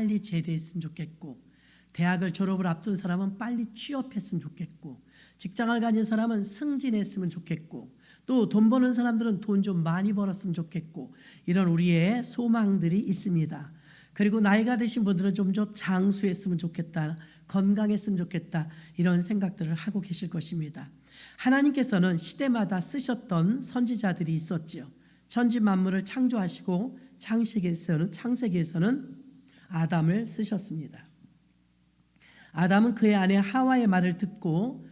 빨리 제대했으면 좋겠고, 대학을 졸업을 앞둔 사람은 빨리 취업했으면 좋겠고, 직장을 가진 사람은 승진했으면 좋겠고, 또 돈 버는 사람들은 돈 좀 많이 벌었으면 좋겠고, 이런 우리의 소망들이 있습니다. 그리고 나이가 드신 분들은 좀 더 장수했으면 좋겠다, 건강했으면 좋겠다, 이런 생각들을 하고 계실 것입니다. 하나님께서는 시대마다 쓰셨던 선지자들이 있었지요. 천지 만물을 창조하시고 창세기에서는 아담을 쓰셨습니다. 아담은 그의 아내 하와의 말을 듣고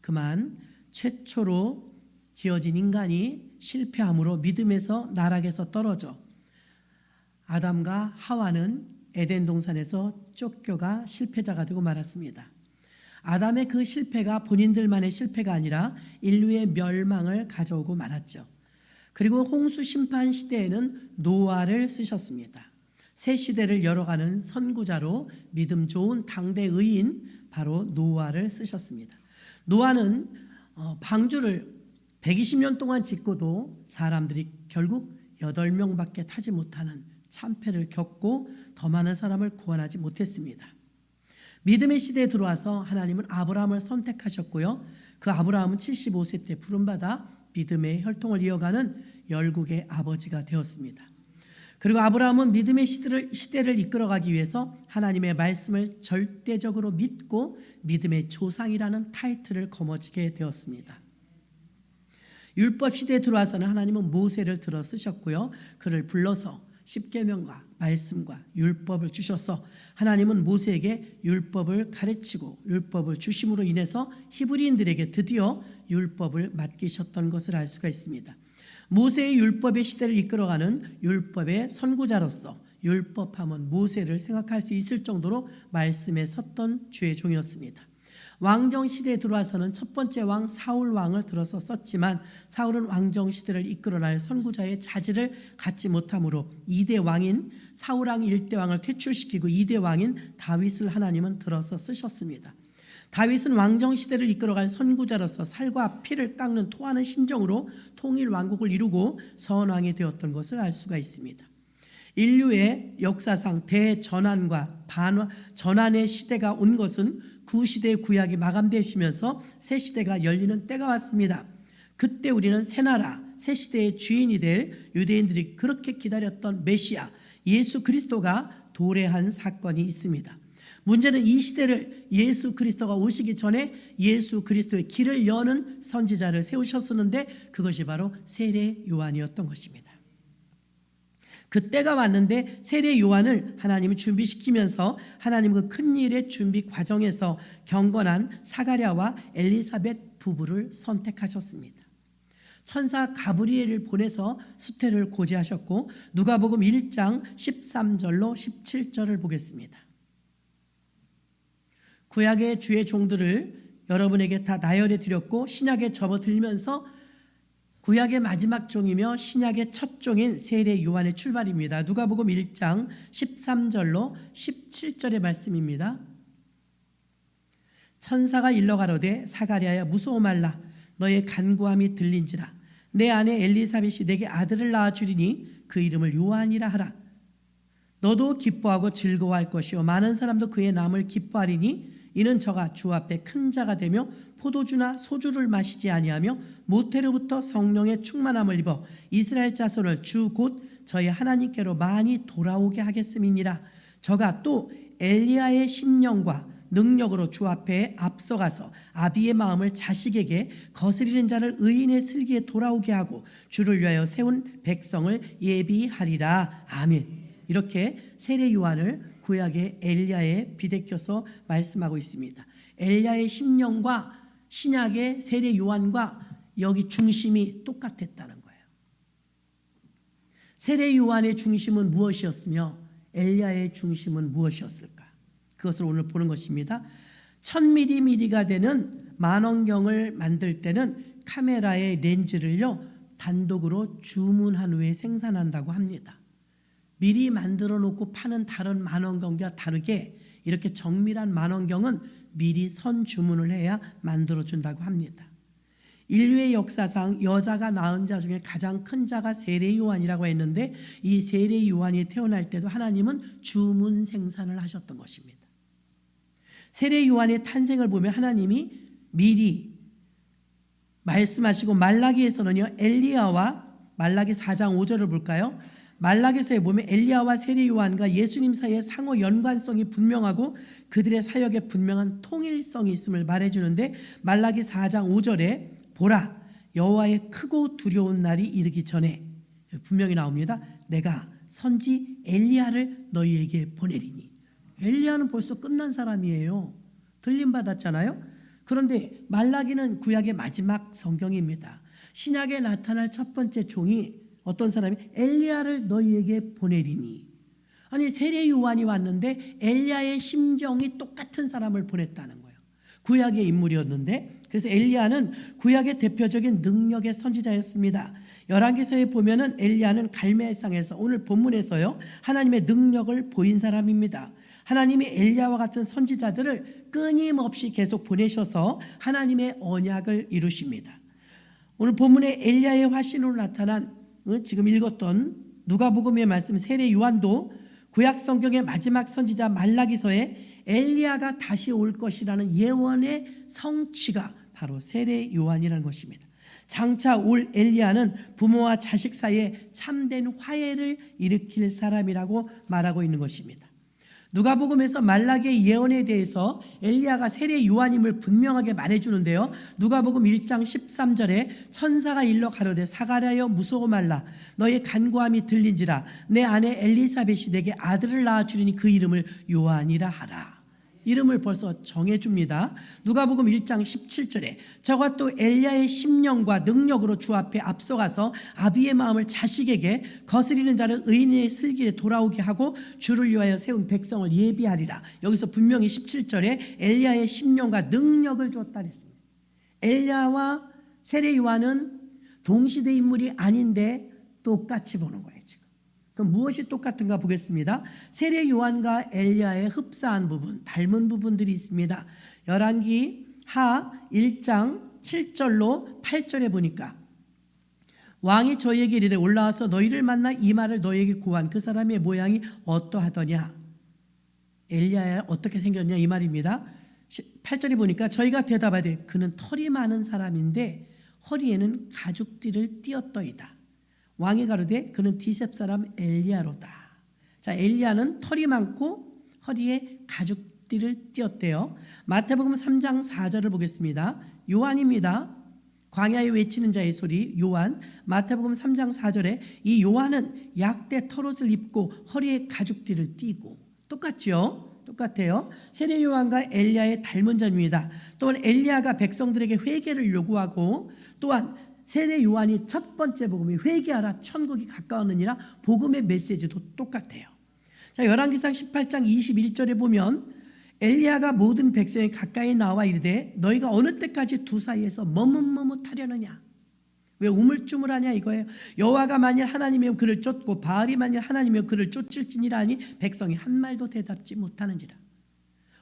그만 최초로 지어진 인간이 실패함으로 믿음에서 나락에서 떨어져 아담과 하와는 에덴 동산에서 쫓겨가 실패자가 되고 말았습니다. 아담의 그 실패가 본인들만의 실패가 아니라 인류의 멸망을 가져오고 말았죠. 그리고 홍수 심판 시대에는 노아를 쓰셨습니다. 새 시대를 열어가는 선구자로 믿음 좋은 당대 의인 바로 노아를 쓰셨습니다. 노아는 방주를 120년 동안 짓고도 사람들이 결국 8명밖에 타지 못하는 참패를 겪고 더 많은 사람을 구원하지 못했습니다. 믿음의 시대에 들어와서 하나님은 아브라함을 선택하셨고요. 그 아브라함은 75세 때 부름받아 믿음의 혈통을 이어가는 열국의 아버지가 되었습니다. 그리고 아브라함은 믿음의 시대를 이끌어가기 위해서 하나님의 말씀을 절대적으로 믿고 믿음의 조상이라는 타이틀을 거머쥐게 되었습니다. 율법 시대에 들어와서는 하나님은 모세를 들어 쓰셨고요. 그를 불러서 십계명과 말씀과 율법을 주셔서 하나님은 모세에게 율법을 가르치고 율법을 주심으로 인해서 히브리인들에게 드디어 율법을 맡기셨던 것을 알 수가 있습니다. 모세의 율법의 시대를 이끌어가는 율법의 선구자로서 율법하면 모세를 생각할 수 있을 정도로 말씀에 섰던 주의 종이었습니다. 왕정 시대에 들어와서는 첫 번째 왕 사울 왕을 들어서 썼지만 사울은 왕정 시대를 이끌어낼 선구자의 자질을 갖지 못하므로 2대 왕인 사울 왕 1대 왕을 퇴출시키고 2대 왕인 다윗을 하나님은 들어서 쓰셨습니다. 다윗은 왕정 시대를 이끌어갈 선구자로서 살과 피를 깎는 토하는 심정으로 통일 왕국을 이루고 선왕이 되었던 것을 알 수가 있습니다. 인류의 역사상 대전환과 전환의 시대가 온 것은 구시대의 구약이 마감되시면서 새 시대가 열리는 때가 왔습니다. 그때 우리는 새 나라, 새 시대의 주인이 될 유대인들이 그렇게 기다렸던 메시아 예수 그리스도가 도래한 사건이 있습니다. 문제는 이 시대를 예수 그리스도가 오시기 전에 예수 그리스도의 길을 여는 선지자를 세우셨었는데 그것이 바로 세례 요한이었던 것입니다. 그때가 왔는데 세례 요한을 하나님이 준비시키면서 하나님 그 큰일의 준비 과정에서 경건한 사가랴와 엘리사벳 부부를 선택하셨습니다. 천사 가브리엘을 보내서 수태를 고지하셨고 누가복음 1장 13절로 17절을 보겠습니다. 구약의 주의 종들을 여러분에게 다 나열해 드렸고 신약에 접어들면서 구약의 마지막 종이며 신약의 첫 종인 세례 요한의 출발입니다. 누가복음 1장 13절로 17절의 말씀입니다. 천사가 일러 가로되 사가랴야 무서워 말라 너의 간구함이 들린지라 내 아내 엘리사벳이 내게 아들을 낳아 주리니 그 이름을 요한이라 하라. 너도 기뻐하고 즐거워할 것이요 많은 사람도 그의 남을 기뻐하리니 이는 저가 주 앞에 큰 자가 되며 포도주나 소주를 마시지 아니하며 모태로부터 성령의 충만함을 입어 이스라엘 자손을 주 곧 저희 하나님께로 많이 돌아오게 하겠음이니라. 저가 또 엘리야의 심령과 능력으로 주 앞에 앞서가서 아비의 마음을 자식에게 거스리는 자를 의인의 슬기에 돌아오게 하고 주를 위하여 세운 백성을 예비하리라. 아멘. 이렇게 세례 요한을 구약의 엘리야에 비대껴서 말씀하고 있습니다. 엘리야의 심령과 신약의 세례 요한과 여기 중심이 똑같았다는 거예요. 세례 요한의 중심은 무엇이었으며 엘리야의 중심은 무엇이었을까? 그것을 오늘 보는 것입니다. 1000mm가 되는 만원경을 만들 때는 카메라의 렌즈를요 단독으로 주문한 후에 생산한다고 합니다. 미리 만들어 놓고 파는 다른 만원경과 다르게 이렇게 정밀한 만원경은 미리 선 주문을 해야 만들어 준다고 합니다. 인류의 역사상 여자가 낳은 자 중에 가장 큰 자가 세례 요한이라고 했는데, 이 세례 요한이 태어날 때도 하나님은 주문 생산을 하셨던 것입니다. 세례 요한의 탄생을 보면 하나님이 미리 말씀하시고, 말라기에서는요, 엘리야와, 말라기 4장 5절을 볼까요? 말라기서에 보면 엘리야와 세례 요한과 예수님 사이의 상호 연관성이 분명하고 그들의 사역에 분명한 통일성이 있음을 말해주는데, 말라기 4장 5절에 보라, 여호와의 크고 두려운 날이 이르기 전에, 분명히 나옵니다. 내가 선지 엘리야를 너희에게 보내리니. 엘리야는 벌써 끝난 사람이에요. 들림받았잖아요. 그런데 말라기는 구약의 마지막 성경입니다. 신약에 나타날 첫 번째 종이 어떤 사람이 엘리야를 너희에게 보내리니. 아니, 세례 요한이 왔는데 엘리야의 심정이 똑같은 사람을 보냈다는 거예요. 구약의 인물이었는데, 그래서 엘리야는 구약의 대표적인 능력의 선지자였습니다. 열왕기서에 보면은 엘리야는 갈멜산에서, 오늘 본문에서요, 하나님의 능력을 보인 사람입니다. 하나님이 엘리야와 같은 선지자들을 끊임없이 계속 보내셔서 하나님의 언약을 이루십니다. 오늘 본문에 엘리야의 화신으로 나타난, 지금 읽었던 누가복음의 말씀 세례 요한도 구약 성경의 마지막 선지자 말라기서에 엘리야가 다시 올 것이라는 예언의 성취가 바로 세례 요한이라는 것입니다. 장차 올 엘리야는 부모와 자식 사이에 참된 화해를 일으킬 사람이라고 말하고 있는 것입니다. 누가복음에서 말라기의 예언에 대해서 엘리야가 세례 요한임을 분명하게 말해주는데요, 누가복음 1장 13절에 천사가 일러 가로되 사가랴여 무서워 말라, 너의 간구함이 들린지라, 내 아내 엘리사벳이 내게 아들을 낳아주리니 그 이름을 요한이라 하라. 이름을 벌써 정해줍니다. 누가복음 1장 17절에 저가 또 엘리야의 심령과 능력으로 주 앞에 앞서가서 아비의 마음을 자식에게, 거스리는 자를 의인의 슬기에 돌아오게 하고 주를 위하여 세운 백성을 예비하리라. 여기서 분명히 17절에 엘리야의 심령과 능력을 줬다 그랬습니다. 엘리야와 세례 요한은 동시대 인물이 아닌데 똑같이 보는 거예요. 지금 그럼 무엇이 똑같은가 보겠습니다. 세례 요한과 엘리야의 흡사한 부분, 닮은 부분들이 있습니다. 열왕기 하 1장 7절로 8절에 보니까 왕이 저희에게 이르되 올라와서 너희를 만나 이 말을 너희에게 고한 그 사람의 모양이 어떠하더냐. 엘리야야 어떻게 생겼냐 이 말입니다. 8절에 보니까 저희가 대답하되 그는 털이 많은 사람인데 허리에는 가죽띠를 띄었더이다. 왕이 가로되 그는 디셉 사람 엘리야로다. 자, 엘리야는 털이 많고 허리에 가죽띠를 띄었대요. 마태복음 3장 4절을 보겠습니다. 요한입니다. 광야에 외치는 자의 소리 요한. 마태복음 3장 4절에 이 요한은 약대 털옷을 입고 허리에 가죽띠를 띠고, 똑같죠? 똑같아요. 세례 요한과 엘리야의 닮은 점입니다. 또한 엘리야가 백성들에게 회개를 요구하고, 또한 세례 요한이 첫 번째 복음이 회개하라 천국이 가까웠느니라 복음의 메시지도 똑같아요. 자, 열왕기상 18장 21절에 보면 엘리야가 모든 백성에 가까이 나와 이르되 너희가 어느 때까지 두 사이에서 머뭇머뭇하려느냐. 왜 우물쭈물하냐 이거예요. 여호와가 만일 하나님이면 그를 쫓고 바알이 만일 하나님이면 그를 쫓을지니라 하니 백성이 한 말도 대답지 못하는지라.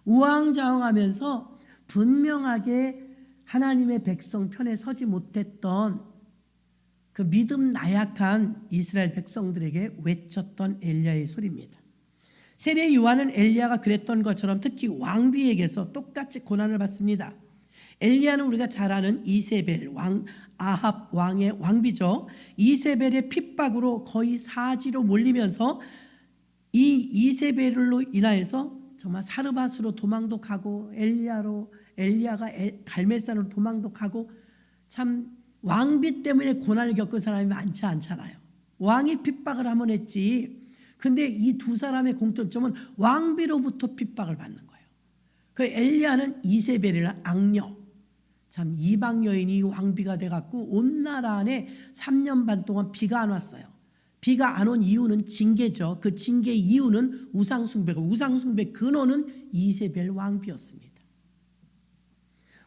우왕좌왕하면서 분명하게 하나님의 백성 편에 서지 못했던 그 믿음 나약한 이스라엘 백성들에게 외쳤던 엘리야의 소리입니다. 세례 요한은 엘리야가 그랬던 것처럼 특히 왕비에게서 똑같이 고난을 받습니다. 엘리야는 우리가 잘 아는 이세벨 아합 왕의 왕비죠. 이세벨의 핍박으로 거의 사지로 몰리면서 이 이세벨로 인하여서 정말 사르밧으로 도망도 가고 엘리야가 갈멜산으로 도망도 가고, 참 왕비 때문에 고난을 겪은 사람이 많지 않잖아요. 왕이 핍박을 하면 했지. 근데 이 두 사람의 공통점은 왕비로부터 핍박을 받는 거예요. 그 엘리야는 이세벨이라는 악녀, 참 이방 여인이 왕비가 돼갖고 온 나라 안에 3년 반 동안 비가 안 왔어요. 비가 안 온 이유는 징계죠. 그 징계 이유는 우상숭배고, 우상숭배 근원은 이세벨 왕비였습니다.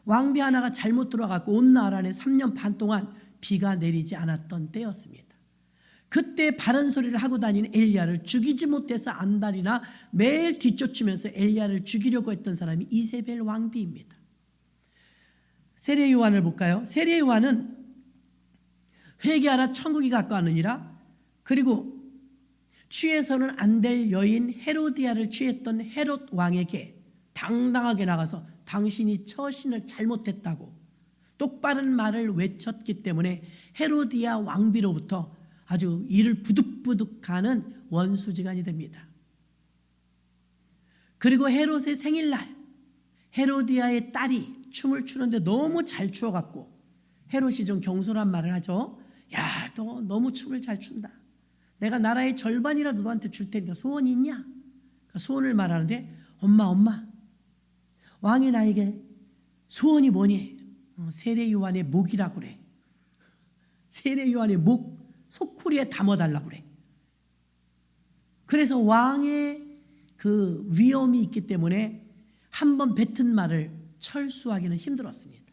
왕비 하나가 잘못 들어가고 온 나라 안에 3년 반 동안 비가 내리지 않았던 때였습니다. 그때 바른 소리를 하고 다니는 엘리야를 죽이지 못해서 안달이나 매일 뒤쫓으면서 엘리야를 죽이려고 했던 사람이 이세벨 왕비입니다. 세례 요한을 볼까요? 세례 요한은 회개하라 천국이 가까웠느니라. 그리고 취해서는 안 될 여인 헤로디아를 취했던 헤롯 왕에게 당당하게 나가서 당신이 처신을 잘못했다고 똑바른 말을 외쳤기 때문에 헤로디아 왕비로부터 아주 이를 부득부득하는 원수지간이 됩니다. 그리고 헤롯의 생일날 헤로디아의 딸이 춤을 추는데 너무 잘 추어갖고 헤롯이 좀 경솔한 말을 하죠. 야, 너 너무 춤을 잘 춘다. 내가 나라의 절반이라도 너한테 줄 테니까 소원이 있냐? 그러니까 소원을 말하는데 엄마 왕이 나에게 소원이 뭐니? 세례 요한의 목이라고 그래. 세례 요한의 목 소쿠리에 담아달라고 그래. 그래서 왕의 그 위엄이 있기 때문에 한번 뱉은 말을 철수하기는 힘들었습니다.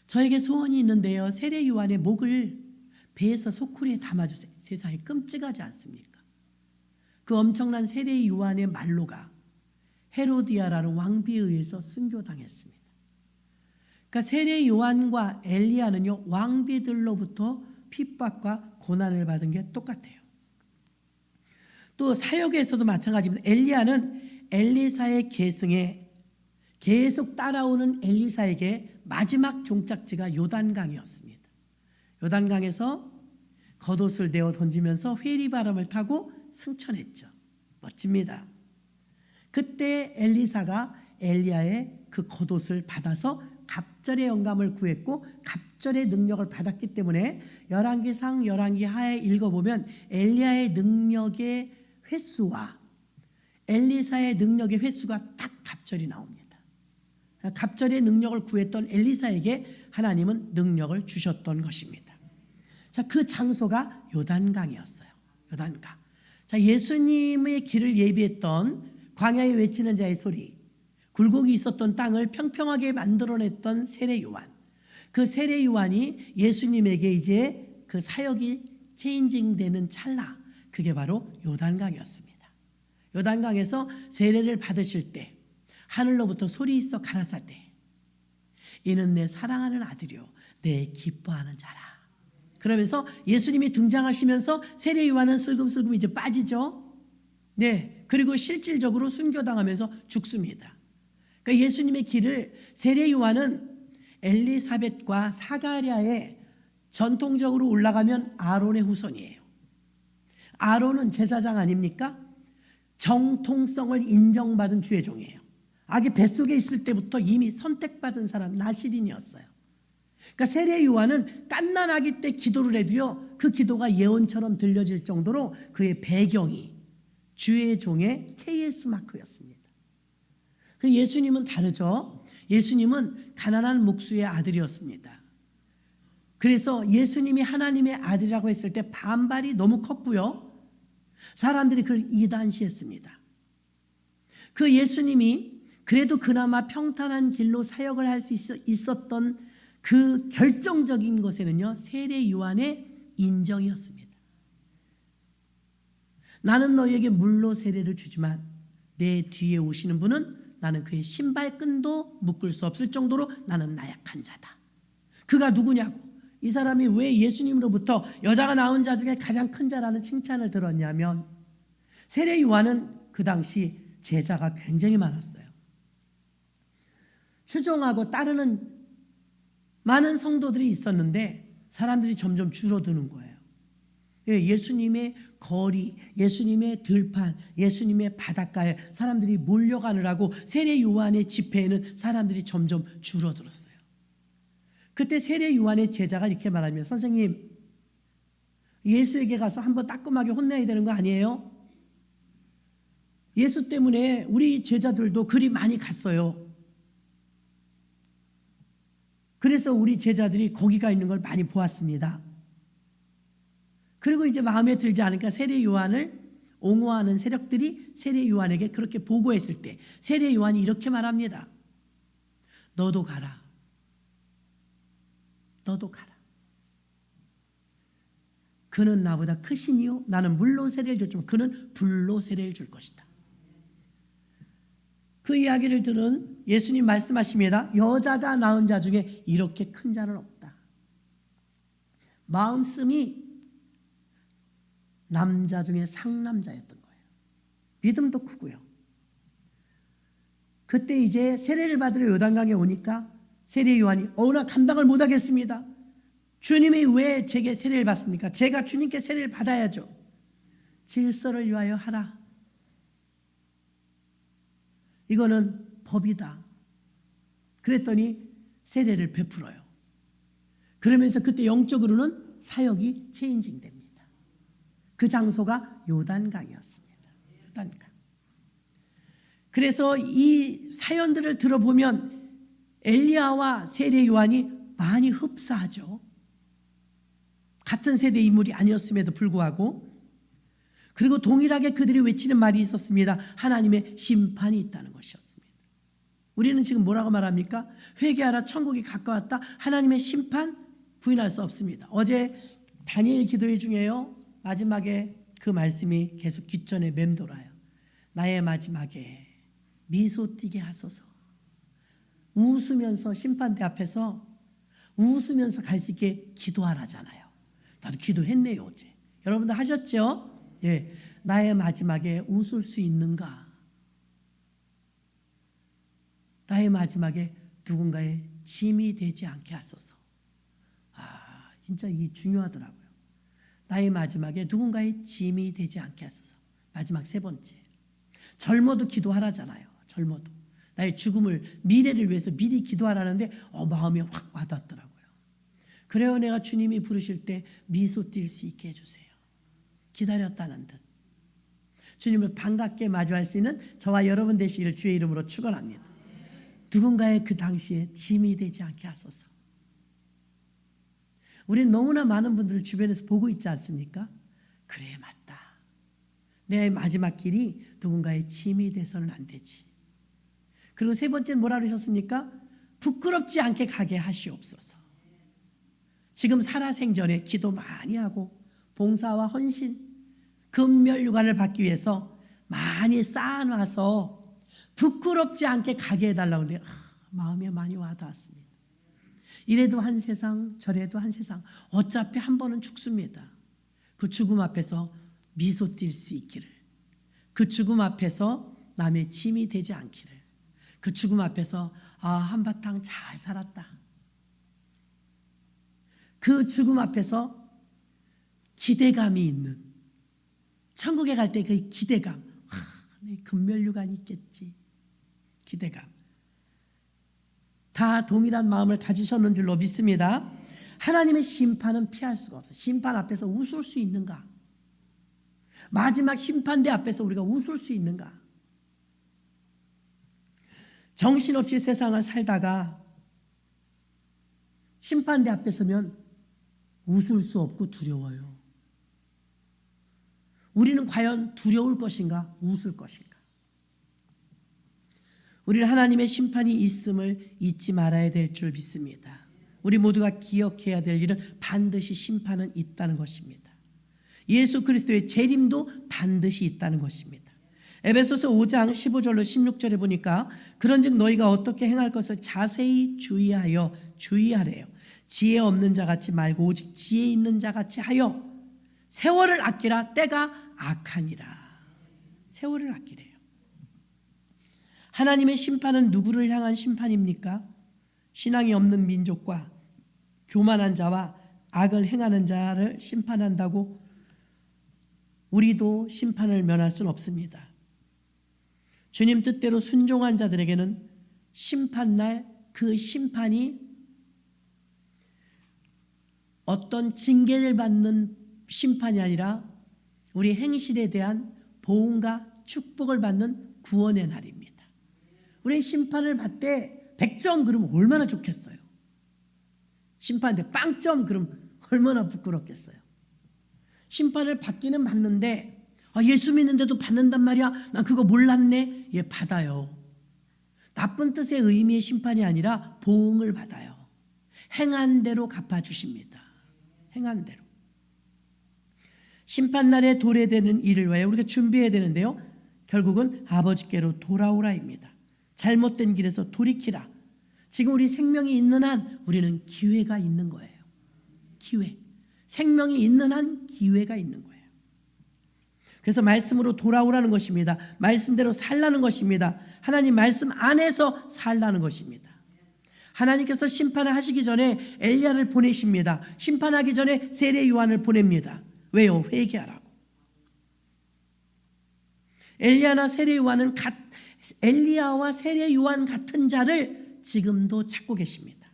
저에게 소원이 있는데요. 세례 요한의 목을 배에서 소쿠리에 담아주세요. 세상에 끔찍하지 않습니까? 그 엄청난 세례 요한의 말로가 헤로디아라는 왕비에 의해서 순교당했습니다. 그러니까 세례 요한과 엘리야는요, 왕비들로부터 핍박과 고난을 받은 게 똑같아요. 또 사역에서도 마찬가지입니다. 엘리야는 엘리사의 계승에 계속 따라오는 엘리사에게 마지막 종착지가 요단강이었습니다. 요단강에서 겉옷을 내어 던지면서 회리바람을 타고 승천했죠. 멋집니다. 그때 엘리사가 엘리야의 그 겉옷을 받아서 갑절의 영감을 구했고 갑절의 능력을 받았기 때문에 열왕기상 열왕기하에 읽어보면 엘리야의 능력의 횟수와 엘리사의 능력의 횟수가 딱 갑절이 나옵니다. 갑절의 능력을 구했던 엘리사에게 하나님은 능력을 주셨던 것입니다. 자, 그 장소가 요단강이었어요. 요단강. 자, 예수님의 길을 예비했던 광야에 외치는 자의 소리, 굴곡이 있었던 땅을 평평하게 만들어냈던 세례 요한. 그 세례 요한이 예수님에게 이제 그 사역이 체인징되는 찰나, 그게 바로 요단강이었습니다. 요단강에서 세례를 받으실 때 하늘로부터 소리 있어 가라사대 이는 내 사랑하는 아들이요 내 기뻐하는 자라. 그러면서 예수님이 등장하시면서 세례 요한은 슬금슬금 이제 빠지죠. 네, 그리고 실질적으로 순교당하면서 죽습니다. 그러니까 예수님의 길을 세례 요한은 엘리사벳과 사가랴의 전통적으로 올라가면 아론의 후손이에요. 아론은 제사장 아닙니까? 정통성을 인정받은 주의 종이에요. 아기 뱃속에 있을 때부터 이미 선택받은 사람 나시린이었어요. 그러니까 세례 요한은 갓난아기 때 기도를 해도요, 그 기도가 예언처럼 들려질 정도로 그의 배경이 주의 종의 KS 마크였습니다. 그 예수님은 다르죠. 예수님은 가난한 목수의 아들이었습니다. 그래서 예수님이 하나님의 아들이라고 했을 때 반발이 너무 컸고요. 사람들이 그걸 이단시했습니다. 그 예수님이 그래도 그나마 평탄한 길로 사역을 할 수 있었던 그 결정적인 것에는요, 세례 요한의 인정이었습니다. 나는 너희에게 물로 세례를 주지만 내 뒤에 오시는 분은 나는 그의 신발끈도 묶을 수 없을 정도로 나는 나약한 자다. 그가 누구냐고. 이 사람이 왜 예수님으로부터 여자가 낳은 자 중에 가장 큰 자라는 칭찬을 들었냐면, 세례 요한은 그 당시 제자가 굉장히 많았어요. 추종하고 따르는 많은 성도들이 있었는데 사람들이 점점 줄어드는 거예요. 예수님의 거리, 예수님의 들판, 예수님의 바닷가에 사람들이 몰려가느라고 세례 요한의 집회에는 사람들이 점점 줄어들었어요. 그때 세례 요한의 제자가 이렇게 말하면, 선생님, 예수에게 가서 한번 따끔하게 혼내야 되는 거 아니에요? 예수 때문에 우리 제자들도 그리 많이 갔어요. 그래서 우리 제자들이 거기가 있는 걸 많이 보았습니다. 그리고 이제 마음에 들지 않으니까 세례 요한을 옹호하는 세력들이 세례 요한에게 그렇게 보고했을 때 세례 요한이 이렇게 말합니다. 너도 가라. 너도 가라. 그는 나보다 크시니요 나는 물로 세례를 줬지만 그는 불로 세례를 줄 것이다. 그 이야기를 들은 예수님 말씀하십니다. 여자가 낳은 자 중에 이렇게 큰 자는 없다. 마음씀이 남자 중에 상남자였던 거예요. 믿음도 크고요. 그때 이제 세례를 받으러 요단강에 오니까 세례 요한이 나 감당을 못하겠습니다. 주님이 왜 제게 세례를 받습니까? 제가 주님께 세례를 받아야죠. 질서를 위하여 하라. 이거는 법이다. 그랬더니 세례를 베풀어요. 그러면서 그때 영적으로는 사역이 체인징 됩니다. 그 장소가 요단강이었습니다. 요단강. 그래서 이 사연들을 들어보면 엘리야와 세례 요한이 많이 흡사하죠. 같은 세대 인물이 아니었음에도 불구하고, 그리고 동일하게 그들이 외치는 말이 있었습니다. 하나님의 심판이 있다는 것이었습니다. 우리는 지금 뭐라고 말합니까? 회개하라, 천국이 가까웠다. 하나님의 심판 부인할 수 없습니다. 어제 다니엘 기도회 중에요, 마지막에 그 말씀이 계속 귓전에 맴돌아요. 나의 마지막에 미소 띠게 하소서. 웃으면서 심판대 앞에서 웃으면서 갈 수 있게 기도하라잖아요. 나도 기도했네요 어제. 여러분들 하셨죠? 예, 나의 마지막에 웃을 수 있는가? 나의 마지막에 누군가의 짐이 되지 않게 하소서. 진짜 이게 중요하더라고요. 나의 마지막에 누군가의 짐이 되지 않게 하소서. 마지막 세 번째, 젊어도 기도하라잖아요. 젊어도 나의 죽음을, 미래를 위해서 미리 기도하라는데 마음이 확 와닿더라고요. 그래요, 내가 주님이 부르실 때 미소 띌 수 있게 해주세요. 기다렸다는 듯 주님을 반갑게 마주할 수 있는 저와 여러분 되시기를 주의 이름으로 축원합니다. 누군가의 그 당시에 짐이 되지 않게 하소서. 우리는 너무나 많은 분들을 주변에서 보고 있지 않습니까? 그래, 맞다. 내 마지막 길이 누군가의 짐이 돼서는 안 되지. 그리고 세 번째는 뭐라 그러셨습니까? 부끄럽지 않게 가게 하시옵소서. 지금 살아생전에 기도 많이 하고 봉사와 헌신, 금멸유관을 받기 위해서 많이 쌓아놔서 부끄럽지 않게 가게 해달라고 하는데 마음에 많이 와닿았습니다. 이래도 한 세상 저래도 한 세상, 어차피 한 번은 죽습니다. 그 죽음 앞에서 미소 띌 수 있기를, 그 죽음 앞에서 남의 짐이 되지 않기를, 그 죽음 앞에서 한바탕 잘 살았다, 그 죽음 앞에서 기대감이 있는, 천국에 갈 때 그 기대감, 내 금멸유관이 있겠지, 기대감, 다 동일한 마음을 가지셨는 줄로 믿습니다. 하나님의 심판은 피할 수가 없어요. 심판 앞에서 웃을 수 있는가? 마지막 심판대 앞에서 우리가 웃을 수 있는가? 정신없이 세상을 살다가 심판대 앞에 서면 웃을 수 없고 두려워요. 우리는 과연 두려울 것인가, 웃을 것인가? 우리는 하나님의 심판이 있음을 잊지 말아야 될 줄 믿습니다. 우리 모두가 기억해야 될 일은 반드시 심판은 있다는 것입니다. 예수 그리스도의 재림도 반드시 있다는 것입니다. 에베소서 5장 15절로 16절에 보니까 그런즉 너희가 어떻게 행할 것을 자세히 주의하래요. 지혜 없는 자같이 말고 오직 지혜 있는 자같이 하여 세월을 아끼라. 때가 악하니라. 세월을 아끼래요. 하나님의 심판은 누구를 향한 심판입니까? 신앙이 없는 민족과 교만한 자와 악을 행하는 자를 심판한다고 우리도 심판을 면할 수는 없습니다. 주님 뜻대로 순종한 자들에게는 심판날 그 심판이 어떤 징계를 받는 심판이 아니라 우리 행실에 대한 보응과 축복을 받는 구원의 날입니다. 우리 심판을 받되 100점 그러면 얼마나 좋겠어요. 심판대 빵점 그러면 얼마나 부끄럽겠어요. 심판을 받기는 받는데 예수 믿는데도 받는단 말이야. 난 그거 몰랐네. 예, 받아요. 나쁜 뜻의 의미의 심판이 아니라 보응을 받아요. 행한 대로 갚아주십니다. 행한 대로. 심판날에 도래되는 일을 위해 우리가 준비해야 되는데요, 결국은 아버지께로 돌아오라입니다. 잘못된 길에서 돌이키라. 지금 우리 생명이 있는 한 우리는 기회가 있는 거예요. 기회. 생명이 있는 한 기회가 있는 거예요. 그래서 말씀으로 돌아오라는 것입니다. 말씀대로 살라는 것입니다. 하나님 말씀 안에서 살라는 것입니다. 하나님께서 심판을 하시기 전에 엘리야를 보내십니다. 심판하기 전에 세례 요한을 보냅니다. 왜요? 회개하라고. 엘리야나 세례 요한은 엘리야와 세례 요한 같은 자를 지금도 찾고 계십니다.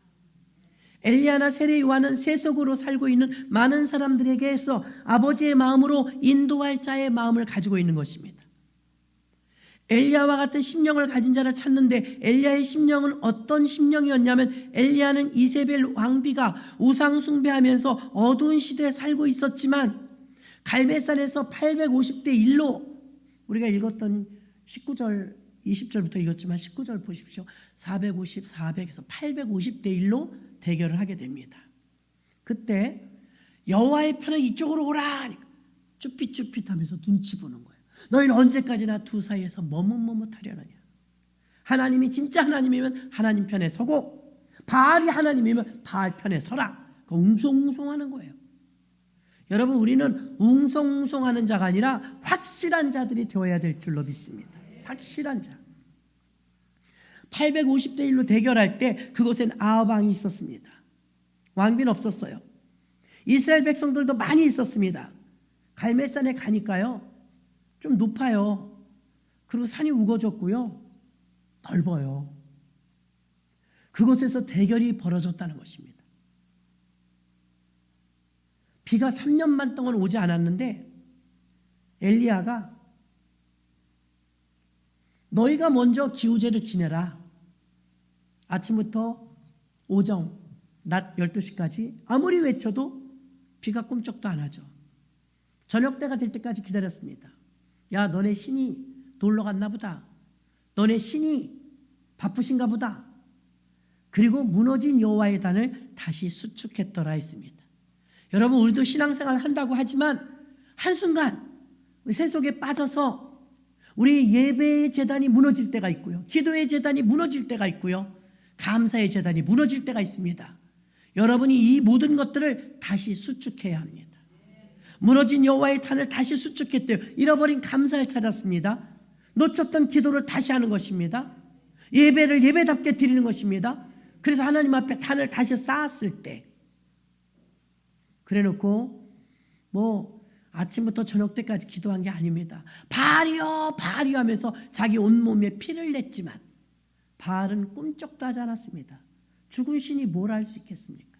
엘리야나 세례 요한은 세속으로 살고 있는 많은 사람들에게서 아버지의 마음으로 인도할 자의 마음을 가지고 있는 것입니다. 엘리야와 같은 심령을 가진 자를 찾는데 엘리야의 심령은 어떤 심령이었냐면 엘리야는 이세벨 왕비가 우상 숭배하면서 어두운 시대에 살고 있었지만 갈멜산에서 850대 1로 우리가 읽었던 19절 20절부터 읽었지만 19절 보십시오. 450, 400에서 850대 1로 대결을 하게 됩니다. 그때 여호와의 편은 이쪽으로 오라 하니까 쭈삣쭈삣하면서 눈치 보는 거예요. 너희는 언제까지나 두 사이에서 머뭇머뭇하려느냐. 하나님이 진짜 하나님이면 하나님 편에 서고 바알이 하나님이면 바알 편에 서라. 웅성웅성하는 거예요. 여러분, 우리는 웅성웅성하는 자가 아니라 확실한 자들이 되어야 될 줄로 믿습니다. 확실한 자. 850대 1로 대결할 때 그곳엔 아합 왕이 있었습니다. 왕비는 없었어요. 이스라엘 백성들도 많이 있었습니다. 갈멜산에 가니까요 좀 높아요. 그리고 산이 우거졌고요 넓어요. 그곳에서 대결이 벌어졌다는 것입니다. 비가 3년만 동안 오지 않았는데 엘리야가 너희가 먼저 기우제를 지내라. 아침부터 오정, 낮 12시까지 아무리 외쳐도 비가 꼼짝도 안 하죠. 저녁 때가 될 때까지 기다렸습니다. 야, 너네 신이 놀러 갔나 보다. 너네 신이 바쁘신가 보다. 그리고 무너진 여호와의 단을 다시 수축했더라 했습니다. 여러분, 우리도 신앙생활 한다고 하지만 한순간 세속에 빠져서 우리 예배의 재단이 무너질 때가 있고요. 기도의 재단이 무너질 때가 있고요. 감사의 재단이 무너질 때가 있습니다. 여러분이 이 모든 것들을 다시 수축해야 합니다. 무너진 여호와의 단을 다시 수축했대요. 잃어버린 감사를 찾았습니다. 놓쳤던 기도를 다시 하는 것입니다. 예배를 예배답게 드리는 것입니다. 그래서 하나님 앞에 단을 다시 쌓았을 때 그래놓고 아침부터 저녁 때까지 기도한 게 아닙니다. 바알이요 바알이요 하면서 자기 온몸에 피를 냈지만 바알은 꿈쩍도 하지 않았습니다. 죽은 신이 뭘 할 수 있겠습니까?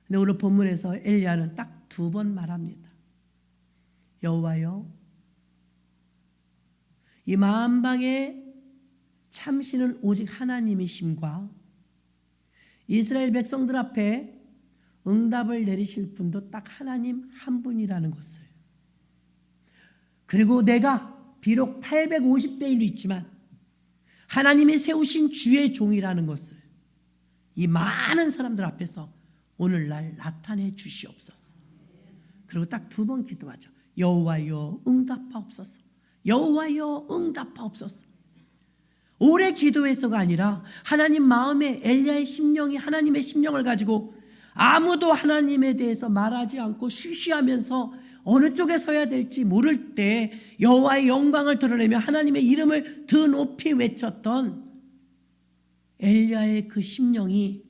근데 오늘 본문에서 엘리야는 딱 2번 말합니다. 여호와여, 이 만방의 참신은 오직 하나님이심과 이스라엘 백성들 앞에 응답을 내리실 분도 딱 하나님 한 분이라는 것을, 그리고 내가 비록 850대 1로 있지만 하나님이 세우신 주의 종이라는 것을 이 많은 사람들 앞에서 오늘날 나타내 주시옵소서. 그리고 딱 2번 기도하죠. 여호와여 응답하옵소서. 여호와여 응답하옵소서. 오래 기도해서가 아니라 하나님 마음에 엘리야의 심령이 하나님의 심령을 가지고 아무도 하나님에 대해서 말하지 않고 쉬쉬하면서 어느 쪽에 서야 될지 모를 때 여호와의 영광을 드러내며 하나님의 이름을 더 높이 외쳤던 엘리야의 그 심령이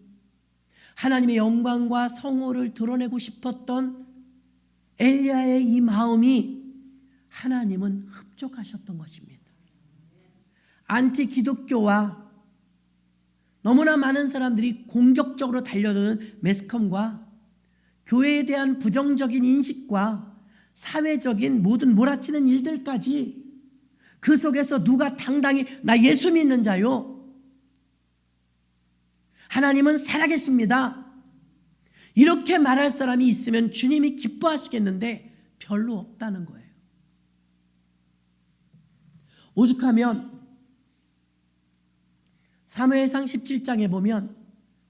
하나님의 영광과 성호를 드러내고 싶었던 엘리야의 이 마음이 하나님은 흡족하셨던 것입니다. 안티 기독교와 너무나 많은 사람들이 공격적으로 달려드는 매스컴과 교회에 대한 부정적인 인식과 사회적인 모든 몰아치는 일들까지 그 속에서 누가 당당히 나 예수 믿는 자요, 하나님은 살아계십니다, 이렇게 말할 사람이 있으면 주님이 기뻐하시겠는데 별로 없다는 거예요. 오죽하면 사무엘상 17장에 보면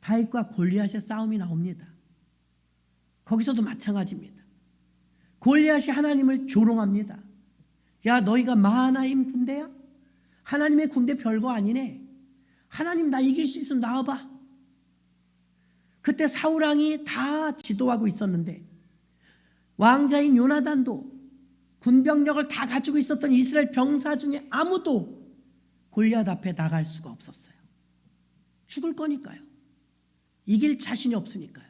다윗과 골리앗의 싸움이 나옵니다. 거기서도 마찬가지입니다. 골리앗이 하나님을 조롱합니다. 야, 너희가 마하나임 군대야? 하나님의 군대 별거 아니네. 하나님 나 이길 수 있으면 나와봐. 그때 사울왕이 다 지도하고 있었는데 왕자인 요나단도 군병력을 다 가지고 있었던 이스라엘 병사 중에 아무도 골리앗 앞에 나갈 수가 없었어요. 죽을 거니까요. 이길 자신이 없으니까요.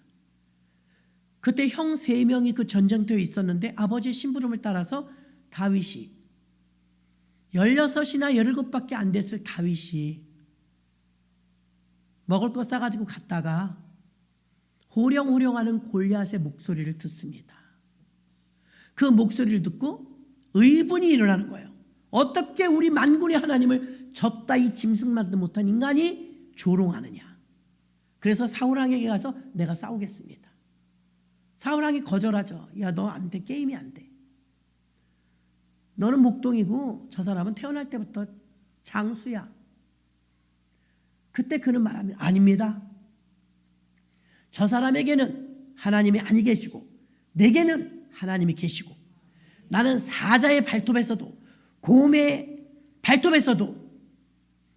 그때 형 3명이 그 전쟁터에 있었는데 아버지의 심부름을 따라서 다윗이 16이나 17밖에 안 됐을 다윗이 먹을 거 싸가지고 갔다가 호령호령하는 골리앗의 목소리를 듣습니다. 그 목소리를 듣고 의분이 일어나는 거예요. 어떻게 우리 만군의 하나님을 저 따위 짐승만도 못한 인간이 조롱하느냐. 그래서 사울왕에게 가서 내가 싸우겠습니다. 사울왕이 거절하죠. 야, 너 안 돼. 게임이 안 돼. 너는 목동이고 저 사람은 태어날 때부터 장수야. 그때 그는 말합니다. 아닙니다. 저 사람에게는 하나님이 아니 계시고 내게는 하나님이 계시고 나는 사자의 발톱에서도 곰의 발톱에서도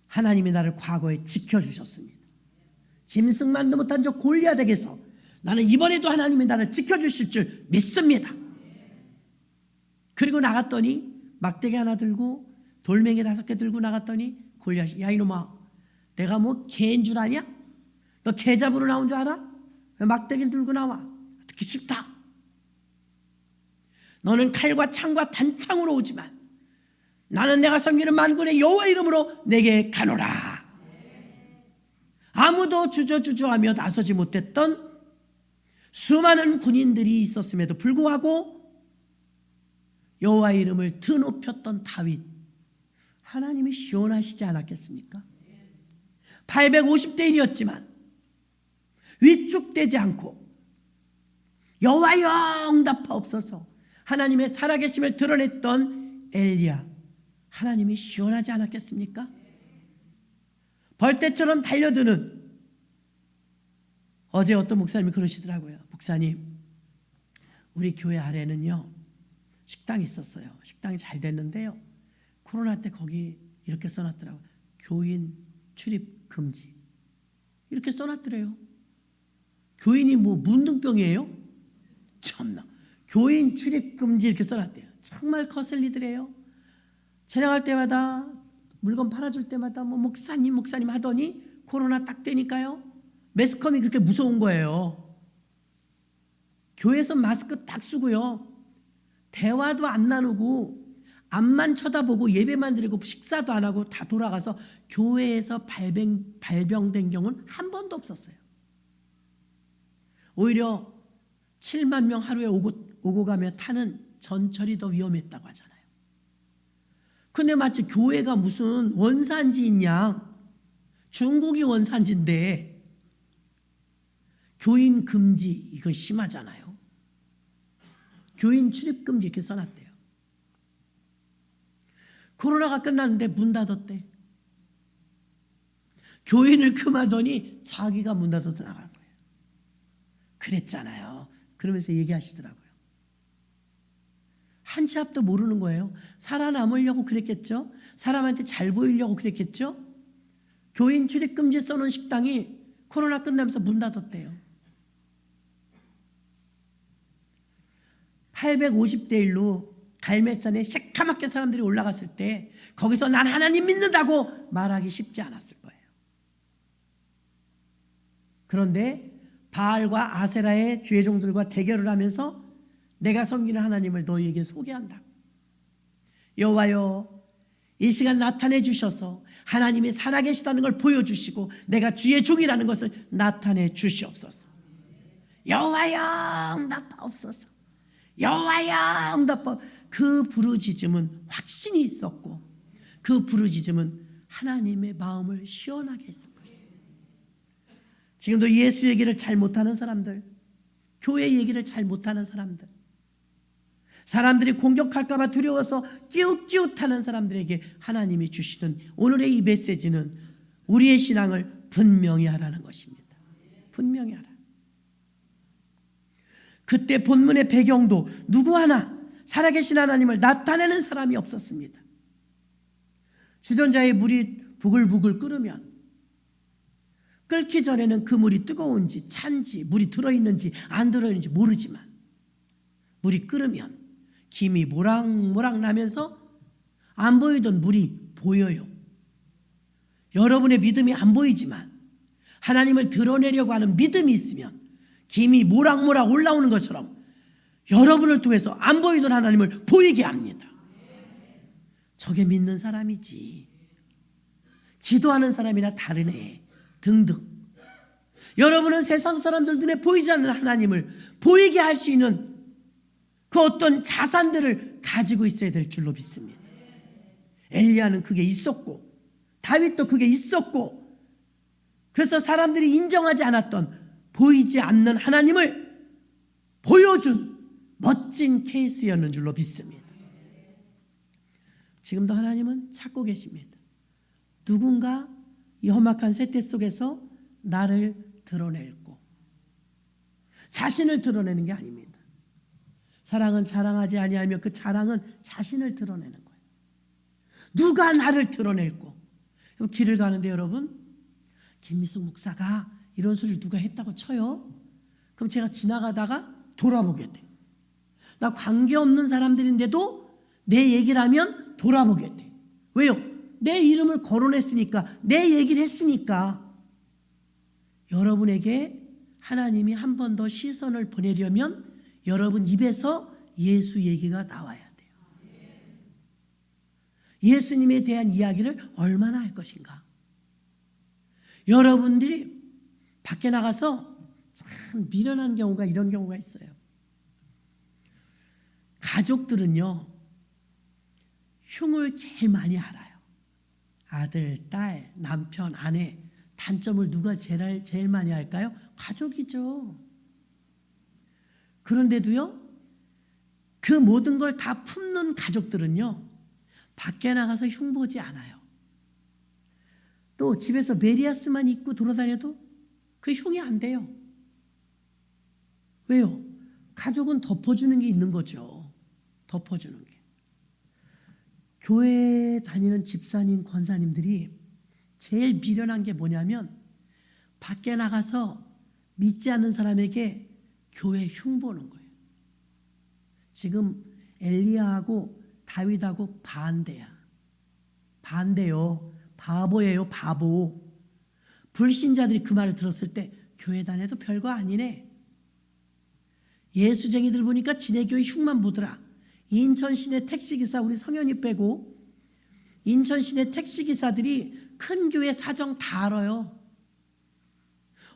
하나님이 나를 과거에 지켜주셨습니다. 짐승만도 못한 저 골리앗에게서 나는 이번에도 하나님이 나를 지켜주실 줄 믿습니다. 그리고 나갔더니 막대기 하나 들고 돌멩이 5개 들고 나갔더니 골리앗이 야 이놈아 내가 뭐 개인 줄 아냐? 너 개 잡으러 나온 줄 알아? 왜 막대기를 들고 나와? 듣기 싫다. 너는 칼과 창과 단창으로 오지만 나는 내가 섬기는 만군의 여호와 이름으로 내게 가노라. 아무도 주저주저하며 나서지 못했던 수많은 군인들이 있었음에도 불구하고 여호와의 이름을 드높였던 다윗, 하나님이 시원하시지 않았겠습니까? 850대 1이었지만 위축되지 않고 여호와여 응답하옵소서 하나님의 살아계심을 드러냈던 엘리야, 하나님이 시원하지 않았겠습니까? 벌떼처럼 달려드는, 어제 어떤 목사님이 그러시더라고요. 목사님, 우리 교회 아래는요 식당이 있었어요. 식당이 잘 됐는데요, 코로나 때 거기 이렇게 써놨더라고요. 교인 출입 금지 이렇게 써놨더래요. 교인이 뭐 문둥병이에요? 참나, 교인 출입 금지 이렇게 써놨대요. 정말 거슬리더래요. 지나갈 때마다 물건 팔아줄 때마다 뭐 목사님 하더니 코로나 딱 되니까요 매스컴이 그렇게 무서운 거예요. 교회에서 마스크 딱 쓰고요 대화도 안 나누고 앞만 쳐다보고 예배만 드리고 식사도 안 하고 다 돌아가서 교회에서 발병된 경우는 한 번도 없었어요. 오히려 7만 명 하루에 오고 가며 타는 전철이 더 위험했다고 하잖아요. 근데 마치 교회가 무슨 원산지인 양, 중국이 원산지인데 교인 금지 이거 심하잖아요. 교인 출입 금지 이렇게 써놨대요. 코로나가 끝났는데 문 닫았대. 교인을 금하더니 자기가 문 닫아서 나간 거예요. 그랬잖아요. 그러면서 얘기하시더라고요. 한 치 앞도 모르는 거예요. 살아남으려고 그랬겠죠. 사람한테 잘 보이려고 그랬겠죠. 교인 출입금지 써놓은 식당이 코로나 끝나면서 문 닫았대요. 850대 1로 갈매산에 새카맣게 사람들이 올라갔을 때 거기서 난 하나님 믿는다고 말하기 쉽지 않았을 거예요. 그런데 바알과 아세라의 주의종들과 대결을 하면서 내가 섬기는 하나님을 너희에게 소개한다. 여호와여, 이 시간 나타내 주셔서 하나님이 살아계시다는 걸 보여주시고 내가 주의 종이라는 것을 나타내 주시옵소서. 여호와여 응답하옵소서. 여호와여 응답하옵소서. 그 부르짖음은 확신이 있었고 그 부르짖음은 하나님의 마음을 시원하게 했을 것이에요. 지금도 예수 얘기를 잘 못하는 사람들, 교회 얘기를 잘 못하는 사람들, 사람들이 공격할까 봐 두려워서 끼웃끼웃하는 사람들에게 하나님이 주시는 오늘의 이 메시지는 우리의 신앙을 분명히 하라는 것입니다. 분명히 하라. 그때 본문의 배경도 누구 하나 살아계신 하나님을 나타내는 사람이 없었습니다. 주전자에 물이 부글부글 끓으면 끓기 전에는 그 물이 뜨거운지 찬지 물이 들어있는지 안 들어있는지 모르지만 물이 끓으면 김이 모락모락 나면서 안 보이던 물이 보여요. 여러분의 믿음이 안 보이지만 하나님을 드러내려고 하는 믿음이 있으면 김이 모락모락 올라오는 것처럼 여러분을 통해서 안 보이던 하나님을 보이게 합니다. 저게 믿는 사람이지. 기도하는 사람이나 다르네 등등. 여러분은 세상 사람들 눈에 보이지 않는 하나님을 보이게 할 수 있는 그 어떤 자산들을 가지고 있어야 될 줄로 믿습니다. 엘리야는 그게 있었고 다윗도 그게 있었고, 그래서 사람들이 인정하지 않았던 보이지 않는 하나님을 보여준 멋진 케이스였는 줄로 믿습니다. 지금도 하나님은 찾고 계십니다. 누군가 이 험악한 세태 속에서 나를 드러낼고, 자신을 드러내는 게 아닙니다. 사랑은 자랑하지 아니하며 그 자랑은 자신을 드러내는 거예요. 누가 나를 드러낼고. 길을 가는데 여러분, 김미숙 목사가 이런 소리를 누가 했다고 쳐요. 그럼 제가 지나가다가 돌아보게 돼. 나 관계없는 사람들인데도 내 얘기를 하면 돌아보게 돼. 왜요? 내 이름을 거론했으니까, 내 얘기를 했으니까. 여러분에게 하나님이 한 번 더 시선을 보내려면 여러분 입에서 예수 얘기가 나와야 돼요. 예수님에 대한 이야기를 얼마나 할 것인가. 여러분들이 밖에 나가서 참 미련한 경우가 이런 경우가 있어요. 가족들은요, 흉을 제일 많이 알아요. 아들, 딸, 남편, 아내. 단점을 누가 제일 많이 할까요? 가족이죠. 그런데도요, 그 모든 걸 다 품는 가족들은요, 밖에 나가서 흉보지 않아요. 또 집에서 메리아스만 입고 돌아다녀도 그 흉이 안 돼요. 왜요? 가족은 덮어주는 게 있는 거죠. 덮어주는 게. 교회 다니는 집사님, 권사님들이 제일 미련한 게 뭐냐면 밖에 나가서 믿지 않는 사람에게 교회 흉보는 거예요. 지금 엘리야하고 다윗하고 반대야. 반대요. 바보예요, 바보. 불신자들이 그 말을 들었을 때 교회 다녀도 별거 아니네. 예수쟁이들 보니까 지네 교회 흉만 보더라. 인천 시내 택시기사, 우리 성현이 빼고 인천 시내 택시기사들이 큰 교회 사정 다 알아요.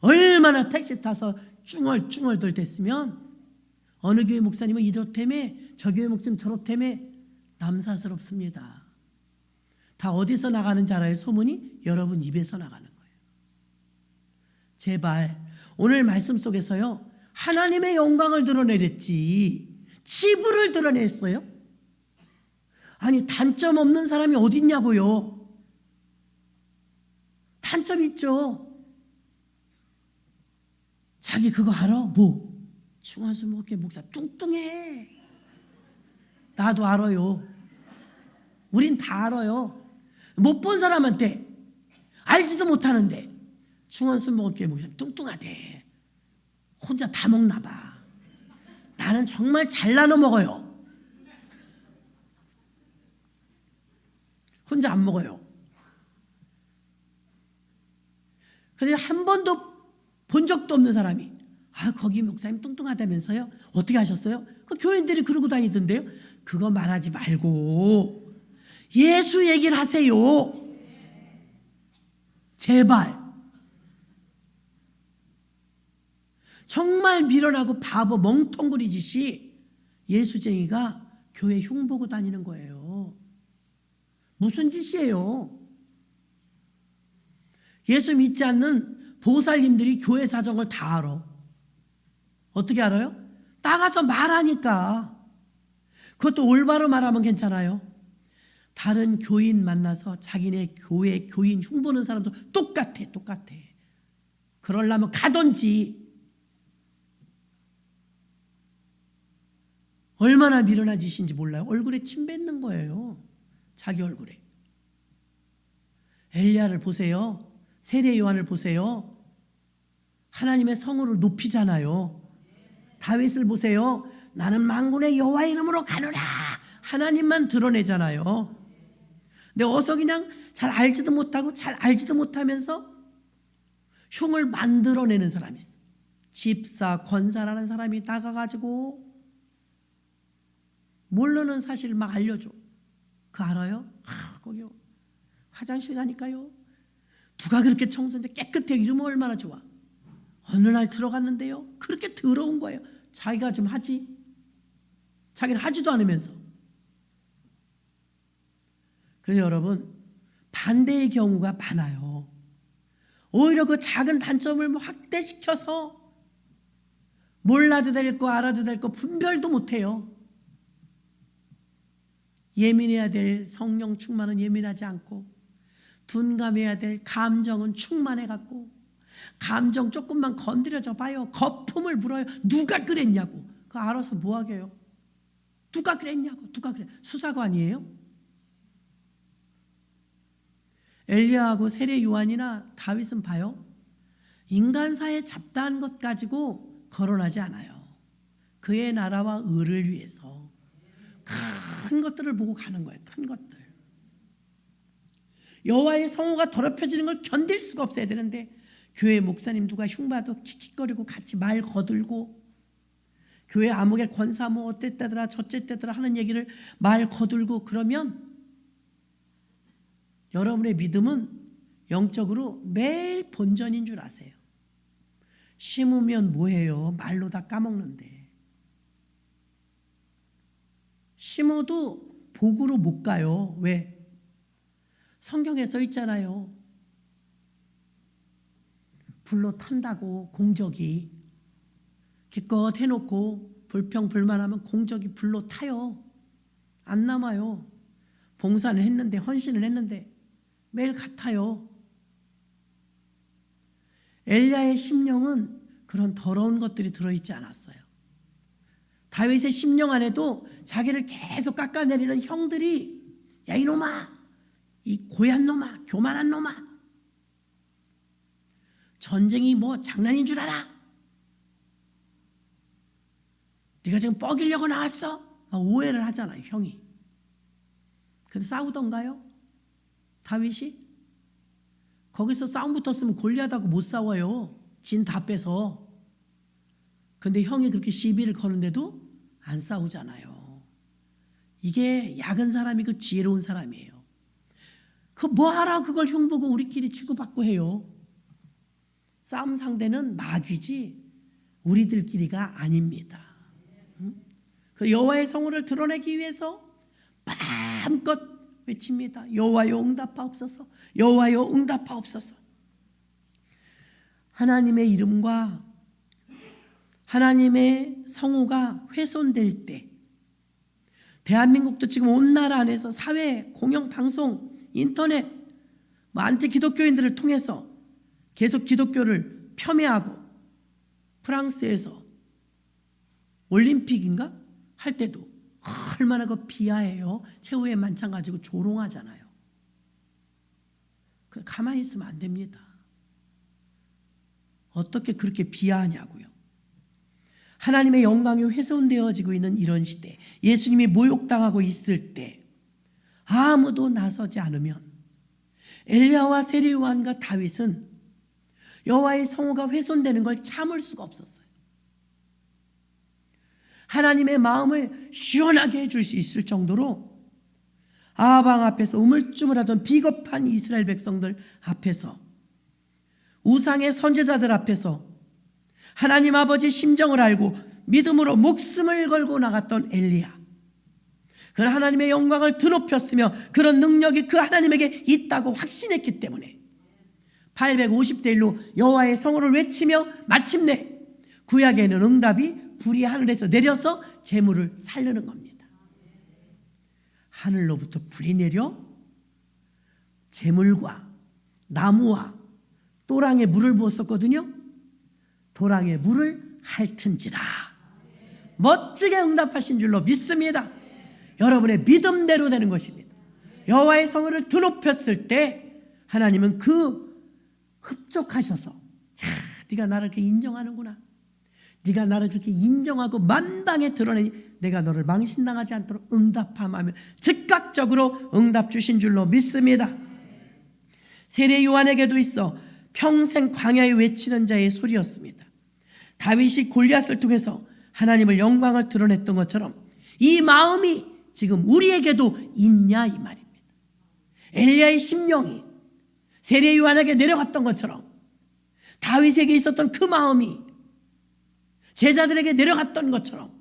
얼마나 택시 타서 쭝얼쭝얼들 됐으면 어느 교회 목사님은 이렇다며 저 교회 목사님 저렇다며 남사스럽습니다. 다 어디서 나가는지 알아요? 소문이 여러분 입에서 나가는 거예요. 제발 오늘 말씀 속에서요, 하나님의 영광을 드러내랬지 치부를 드러냈어요? 아니 단점 없는 사람이 어디 있냐고요. 단점 있죠. 자기 그거 알아? 뭐? 중환수 목회 목사 뚱뚱해. 나도 알아요. 우린 다 알아요. 못 본 사람한테 알지도 못하는데 중환수 목회 목사 뚱뚱하대. 혼자 다 먹나 봐. 나는 정말 잘 나눠 먹어요. 혼자 안 먹어요. 그런데 한 번도 본 적도 없는 사람이 거기 목사님 뚱뚱하다면서요? 어떻게 하셨어요? 그 교인들이 그러고 다니던데요. 그거 말하지 말고 예수 얘기를 하세요. 제발. 정말 미련하고 바보 멍텅구리 짓이 예수쟁이가 교회 흉보고 다니는 거예요. 무슨 짓이에요? 예수 믿지 않는 보살님들이 교회 사정을 다 알아. 어떻게 알아요? 나가서 말하니까. 그것도 올바로 말하면 괜찮아요. 다른 교인 만나서 자기네 교회 교인 흉보는 사람도 똑같아. 그러려면 가던지. 얼마나 미련한 짓인지 몰라요. 얼굴에 침 뱉는 거예요. 자기 얼굴에. 엘리야를 보세요. 세례 요한을 보세요. 하나님의 성호를 높이잖아요. 다윗을 보세요. 나는 만군의 여호와 이름으로 가노라. 하나님만 드러내잖아요. 근데 어서 그냥 잘 알지도 못하고 잘 알지도 못하면서 흉을 만들어내는 사람이 있어. 집사, 권사라는 사람이 나가가지고 모르는 사실을 막 알려줘. 그거 알아요? 거기 화장실 가니까요. 누가 그렇게 청소인데 깨끗해. 이러면 얼마나 좋아. 어느 날 들어갔는데요. 그렇게 더러운 거예요. 자기가 좀 하지. 자기는 하지도 않으면서. 그래서 여러분 반대의 경우가 많아요. 오히려 그 작은 단점을 확대시켜서 몰라도 될 거 알아도 될 거 분별도 못해요. 예민해야 될 성령 충만은 예민하지 않고 둔감해야 될 감정은 충만해갖고 감정 조금만 건드려져 봐요. 거품을 불어요. 누가 그랬냐고. 그거 알아서 뭐하게요. 누가 그랬냐고. 누가 그래. 수사관이에요? 엘리야하고 세례 요한이나 다윗은 봐요. 인간사에 잡다한 것 가지고 거론하지 않아요. 그의 나라와 의를 위해서 큰 것들을 보고 가는 거예요. 큰 것들. 여호와의 성호가 더럽혀지는 걸 견딜 수가 없어야 되는데 교회 목사님 누가 흉봐도 킥킥거리고 같이 말 거들고 교회 아무개 권사 뭐 어땠다더라 저쨌다더라 하는 얘기를 말 거들고 그러면 여러분의 믿음은 영적으로 매일 본전인 줄 아세요. 심으면 뭐해요? 말로 다 까먹는데. 심어도 복으로 못 가요. 왜? 성경에 써 있잖아요. 불로 탄다고 공적이 기껏 해놓고 불평불만하면 공적이 불로 타요. 안 남아요. 봉사는 했는데 헌신을 했는데 매일 같아요. 엘리야의 심령은 그런 더러운 것들이 들어있지 않았어요. 다윗의 심령 안에도 자기를 계속 깎아내리는 형들이 야 이놈아 이 고얀 놈아 교만한 놈아 전쟁이 뭐 장난인 줄 알아? 네가 지금 뻐기려고 나왔어? 막 오해를 하잖아요. 형이. 그래서 싸우던가요? 다윗이? 거기서 싸움 붙었으면 골리앗하고 못 싸워요. 진 다 빼서. 근데 형이 그렇게 시비를 거는데도 안 싸우잖아요. 이게 약은 사람이 그 지혜로운 사람이에요. 그 뭐하라 그걸 흉보고 우리끼리 치고받고 해요. 싸움 상대는 마귀지 우리들끼리가 아닙니다. 그 여호와의 성호를 드러내기 위해서 마음껏 외칩니다. 여호와여 응답하옵소서. 여호와여 응답하옵소서. 하나님의 이름과 하나님의 성호가 훼손될 때 대한민국도 지금 온 나라 안에서 사회, 공영, 방송, 인터넷 안티 기독교인들을 통해서 계속 기독교를 폄훼하고 프랑스에서 올림픽인가? 할 때도 얼마나 그 비하해요. 최후의 만찬 가지고 조롱하잖아요. 가만히 있으면 안 됩니다. 어떻게 그렇게 비하하냐고요. 하나님의 영광이 훼손되어지고 있는 이런 시대, 예수님이 모욕당하고 있을 때 아무도 나서지 않으면 엘리야와 세례 요한과 다윗은 여호와의 성호가 훼손되는 걸 참을 수가 없었어요. 하나님의 마음을 시원하게 해줄 수 있을 정도로 아방 앞에서 우물쭈물하던 비겁한 이스라엘 백성들 앞에서 우상의 선지자들 앞에서 하나님 아버지 심정을 알고 믿음으로 목숨을 걸고 나갔던 엘리야. 그는 하나님의 영광을 드높였으며 그런 능력이 그 하나님에게 있다고 확신했기 때문에 850대 1로 여호와의 성호를 외치며 마침내 구약에는 응답이 불이 하늘에서 내려서 재물을 살르는 겁니다. 하늘로부터 불이 내려 재물과 나무와 또랑에 물을 부었었거든요. 도랑에 물을 핥은지라. 멋지게 응답하신 줄로 믿습니다. 여러분의 믿음대로 되는 것입니다. 여호와의 성호를 드높였을 때 하나님은 그 흡족하셔서 네가 나를 그렇게 인정하는구나, 네가 나를 그렇게 인정하고 만방에 드러내니 내가 너를 망신당하지 않도록 응답하며 즉각적으로 응답 주신 줄로 믿습니다. 세례 요한에게도 있어 평생 광야에 외치는 자의 소리였습니다. 다윗이 골리앗을 통해서 하나님의 영광을 드러냈던 것처럼 이 마음이 지금 우리에게도 있냐 이 말입니다. 엘리야의 심령이 세례 요한에게 내려갔던 것처럼 다윗에게 있었던 그 마음이 제자들에게 내려갔던 것처럼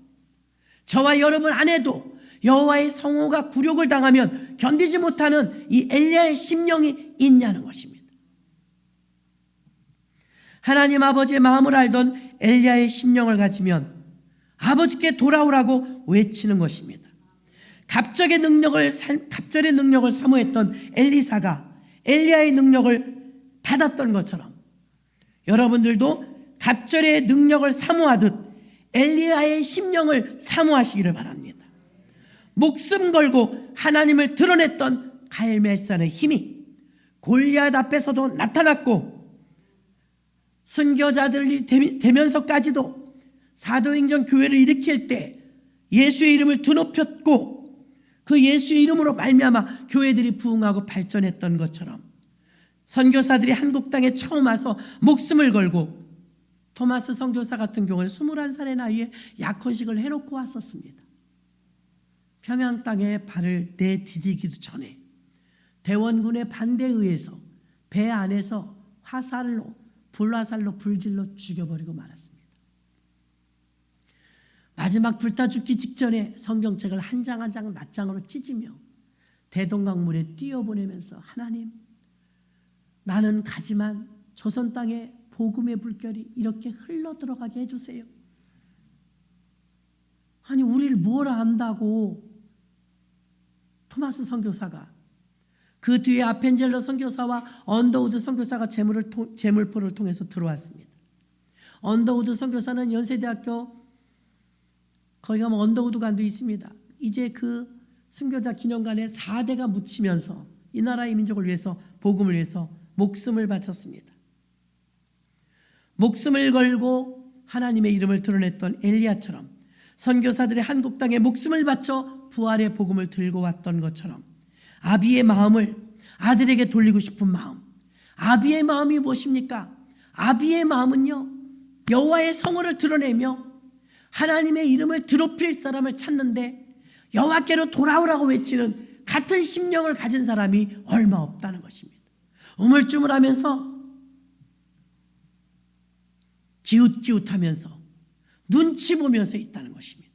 저와 여러분 안에도 여호와의 성호가 굴욕을 당하면 견디지 못하는 이 엘리야의 심령이 있냐는 것입니다. 하나님 아버지의 마음을 알던 엘리야의 심령을 가지면 아버지께 돌아오라고 외치는 것입니다. 갑절의 능력을 사모했던 엘리사가 엘리야의 능력을 받았던 것처럼 여러분들도 갑절의 능력을 사모하듯 엘리야의 심령을 사모하시기를 바랍니다. 목숨 걸고 하나님을 드러냈던 갈멜산의 힘이 골리앗 앞에서도 나타났고 순교자들이 되면서까지도 사도행전 교회를 일으킬 때 예수의 이름을 드높였고 그 예수의 이름으로 말미암아 교회들이 부흥하고 발전했던 것처럼 선교사들이 한국 땅에 처음 와서 목숨을 걸고 토마스 선교사 같은 경우는 21살의 나이에 약혼식을 해놓고 왔었습니다. 평양 땅에 발을 내디디기도 전에 대원군의 반대에 의해서 배 안에서 불화살로 불질러 죽여버리고 말았습니다. 마지막 불타 죽기 직전에 성경책을 한 장 한 장 낱장으로 찢으며 대동강물에 뛰어보내면서 하나님, 나는 가지만 조선 땅에 복음의 물결이 이렇게 흘러들어가게 해주세요. 아니 우리를 뭘 안다고. 토마스 선교사가 그 뒤에 아펜젤러 선교사와 언더우드 선교사가 제물포를 통해서 들어왔습니다. 언더우드 선교사는 연세대학교 거기 가면 언더우드 관도 있습니다. 이제 그 순교자 기념관에 4대가 묻히면서 이 나라의 민족을 위해서 복음을 위해서 목숨을 바쳤습니다. 목숨을 걸고 하나님의 이름을 드러냈던 엘리야처럼 선교사들이 한국 땅에 목숨을 바쳐 부활의 복음을 들고 왔던 것처럼 아비의 마음을 아들에게 돌리고 싶은 마음. 아비의 마음이 무엇입니까? 아비의 마음은요, 여호와의 성호를 드러내며 하나님의 이름을 드높일 사람을 찾는데 여호와께로 돌아오라고 외치는 같은 심령을 가진 사람이 얼마 없다는 것입니다. 우물쭈물하면서 기웃기웃하면서 눈치 보면서 있다는 것입니다.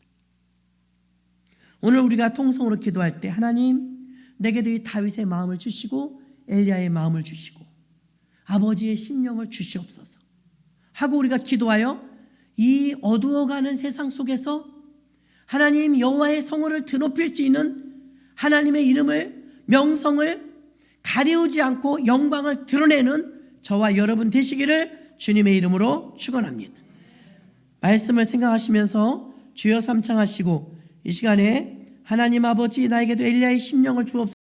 오늘 우리가 통성으로 기도할 때 하나님, 내게도 이 다윗의 마음을 주시고 엘리야의 마음을 주시고 아버지의 심령을 주시옵소서 하고 우리가 기도하여 이 어두워가는 세상 속에서 하나님 여호와의 성호를 드높일 수 있는 하나님의 이름을, 명성을 가리우지 않고 영광을 드러내는 저와 여러분 되시기를 주님의 이름으로 축원합니다. 말씀을 생각하시면서 주여 삼창하시고 이 시간에 하나님 아버지, 나에게도 엘리야의 심령을 주옵소서.